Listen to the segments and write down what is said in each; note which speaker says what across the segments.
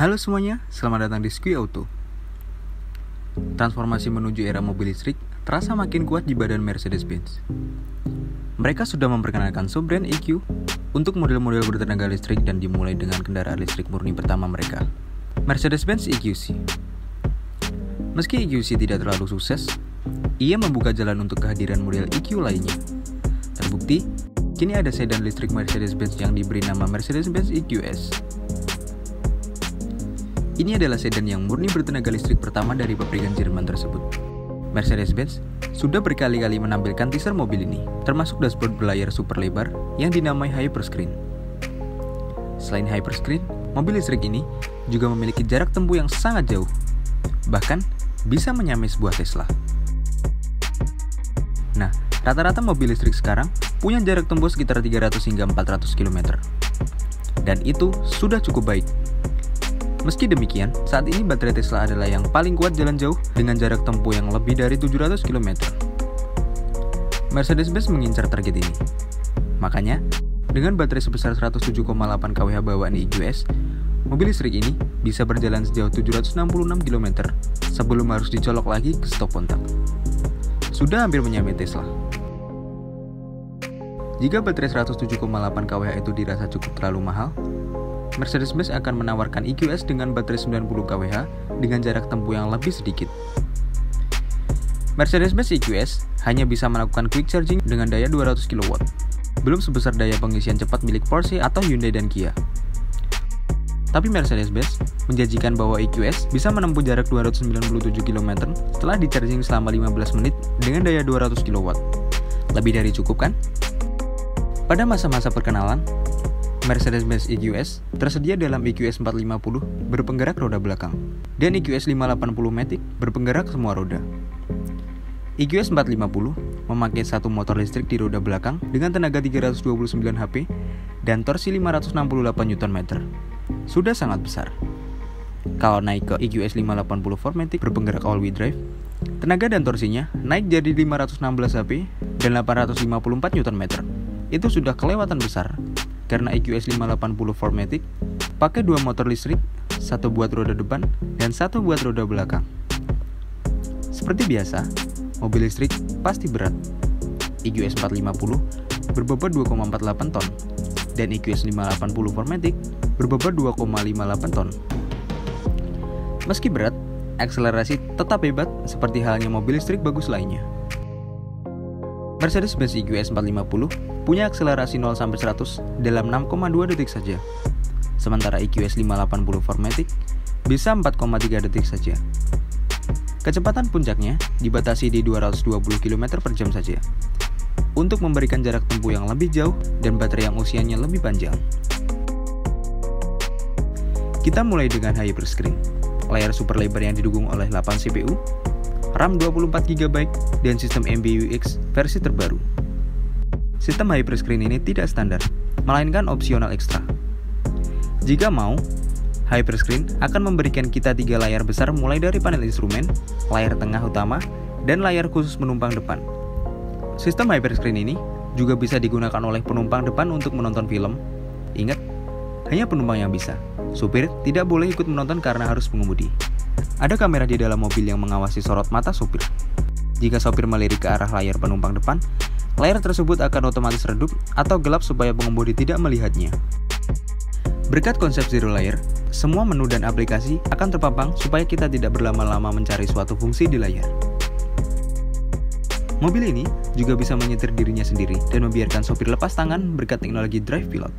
Speaker 1: Halo semuanya, selamat datang di Squee Auto. Transformasi menuju era mobil listrik terasa makin kuat di badan Mercedes-Benz. Mereka sudah memperkenalkan sub-brand EQ untuk model-model bertenaga listrik dan dimulai dengan kendaraan listrik murni pertama mereka, Mercedes-Benz EQC. Meski EQC tidak terlalu sukses, ia membuka jalan untuk kehadiran model EQ lainnya. Terbukti, kini ada sedan listrik Mercedes-Benz yang diberi nama Mercedes-Benz EQS. Ini adalah sedan yang murni bertenaga listrik pertama dari pabrikan Jerman tersebut. Mercedes-Benz sudah berkali-kali menampilkan teaser mobil ini, termasuk dashboard berlayar super lebar yang dinamai Hyperscreen. Selain Hyperscreen, mobil listrik ini juga memiliki jarak tempuh yang sangat jauh, bahkan bisa menyamai sebuah Tesla. Nah, rata-rata mobil listrik sekarang punya jarak tempuh sekitar 300 hingga 400 km. Dan itu sudah cukup baik. Meski demikian, saat ini baterai Tesla adalah yang paling kuat jalan jauh dengan jarak tempuh yang lebih dari 700 km. Mercedes-Benz mengincar target ini. Makanya, dengan baterai sebesar 107,8 kWh bawaan EQS, mobil listrik ini bisa berjalan sejauh 766 km sebelum harus dicolok lagi ke stop kontak. Sudah hampir menyamai Tesla. Jika baterai 107,8 kWh itu dirasa cukup terlalu mahal, Mercedes-Benz akan menawarkan EQS dengan baterai 90 kWh dengan jarak tempuh yang lebih sedikit. Mercedes-Benz EQS hanya bisa melakukan quick charging dengan daya 200 kW, belum sebesar daya pengisian cepat milik Porsche atau Hyundai dan Kia. Tapi Mercedes-Benz menjanjikan bahwa EQS bisa menempuh jarak 297 km setelah di-charging selama 15 menit dengan daya 200 kW. Lebih dari cukup kan? Pada masa-masa perkenalan, Mercedes-Benz EQS tersedia dalam EQS 450 berpenggerak roda belakang dan EQS 580 Matic berpenggerak semua roda. EQS 450 memakai satu motor listrik di roda belakang dengan tenaga 329 HP dan torsi 568 Nm. Sudah sangat besar. Kalau naik ke EQS 580 4MATIC berpenggerak all-wheel drive, tenaga dan torsinya naik jadi 516 HP dan 854 Nm. Itu sudah kelewatan besar. Karena EQS 580 4MATIC pakai dua motor listrik, satu buat roda depan dan satu buat roda belakang. Seperti biasa, mobil listrik pasti berat. EQS 450 berbobot 2,48 ton dan EQS 580 4MATIC berbobot 2,58 ton. Meski berat, akselerasi tetap hebat seperti halnya mobil listrik bagus lainnya. Mercedes-Benz EQS 450 punya akselerasi 0-100 dalam 6,2 detik saja. Sementara EQS 580 4MATIC bisa 4,3 detik saja. Kecepatan puncaknya dibatasi di 220 km per jam saja, untuk memberikan jarak tempuh yang lebih jauh dan baterai yang usianya lebih panjang. Kita mulai dengan Hyperscreen, layar super lebar yang didukung oleh 8 CPU, RAM 24GB, dan sistem MBUX versi terbaru. Sistem Hyperscreen ini tidak standar, melainkan opsional ekstra. Jika mau, Hyperscreen akan memberikan kita 3 layar besar mulai dari panel instrumen, layar tengah utama, dan layar khusus penumpang depan. Sistem Hyperscreen ini juga bisa digunakan oleh penumpang depan untuk menonton film. Ingat, hanya penumpang yang bisa. Supir tidak boleh ikut menonton karena harus mengemudi. Ada kamera di dalam mobil yang mengawasi sorot mata sopir. Jika sopir melirik ke arah layar penumpang depan, layar tersebut akan otomatis redup atau gelap supaya pengemudi tidak melihatnya. Berkat konsep zero layer, semua menu dan aplikasi akan terpampang supaya kita tidak berlama-lama mencari suatu fungsi di layar. Mobil ini juga bisa menyetir dirinya sendiri dan membiarkan sopir lepas tangan berkat teknologi Drive Pilot.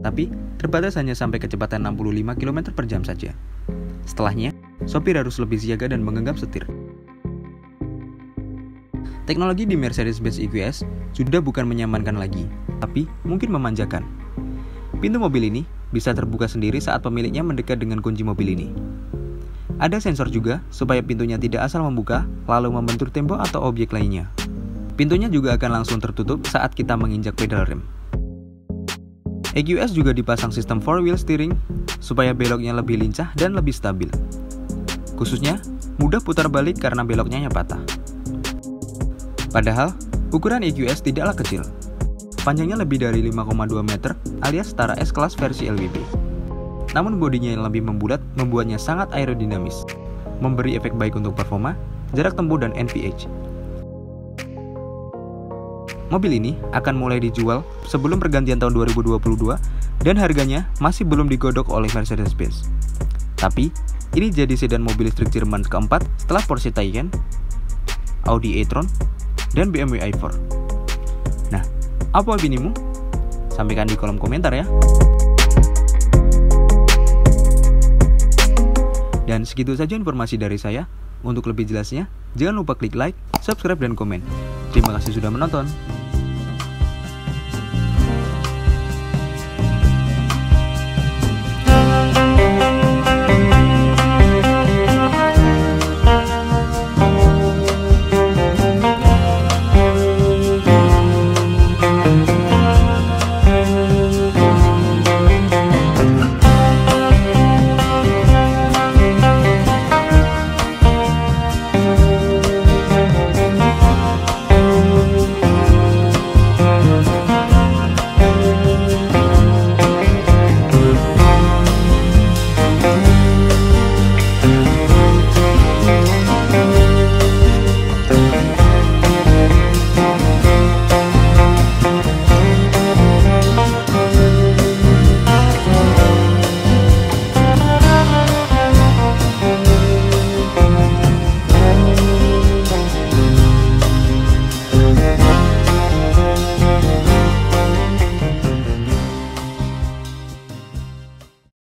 Speaker 1: Tapi, terbatas hanya sampai kecepatan 65 km per jam saja. Setelahnya, sopir harus lebih siaga dan menggenggam setir. Teknologi di Mercedes-Benz EQS sudah bukan menyamankan lagi, tapi mungkin memanjakan. Pintu mobil ini bisa terbuka sendiri saat pemiliknya mendekat dengan kunci mobil ini. Ada sensor juga supaya pintunya tidak asal membuka lalu membentur tembok atau objek lainnya. Pintunya juga akan langsung tertutup saat kita menginjak pedal rem. EQS juga dipasang sistem 4-wheel steering supaya beloknya lebih lincah dan lebih stabil. Khususnya, mudah putar balik karena beloknya patah. Padahal, ukuran EQS tidaklah kecil. Panjangnya lebih dari 5,2 meter alias setara S-Class versi LWB. namun bodinya yang lebih membulat membuatnya sangat aerodinamis, memberi efek baik untuk performa, jarak tempuh, dan NVH. Mobil ini akan mulai dijual sebelum pergantian tahun 2022 dan harganya masih belum digodok oleh Mercedes-Benz. Tapi, ini jadi sedan mobil listrik Jerman keempat setelah Porsche Taycan, Audi e-tron, dan BMW i4. Nah, apa opinimu? Sampaikan di kolom komentar ya. Dan segitu saja informasi dari saya. Untuk lebih jelasnya, jangan lupa klik like, subscribe, dan komen. Terima kasih sudah menonton.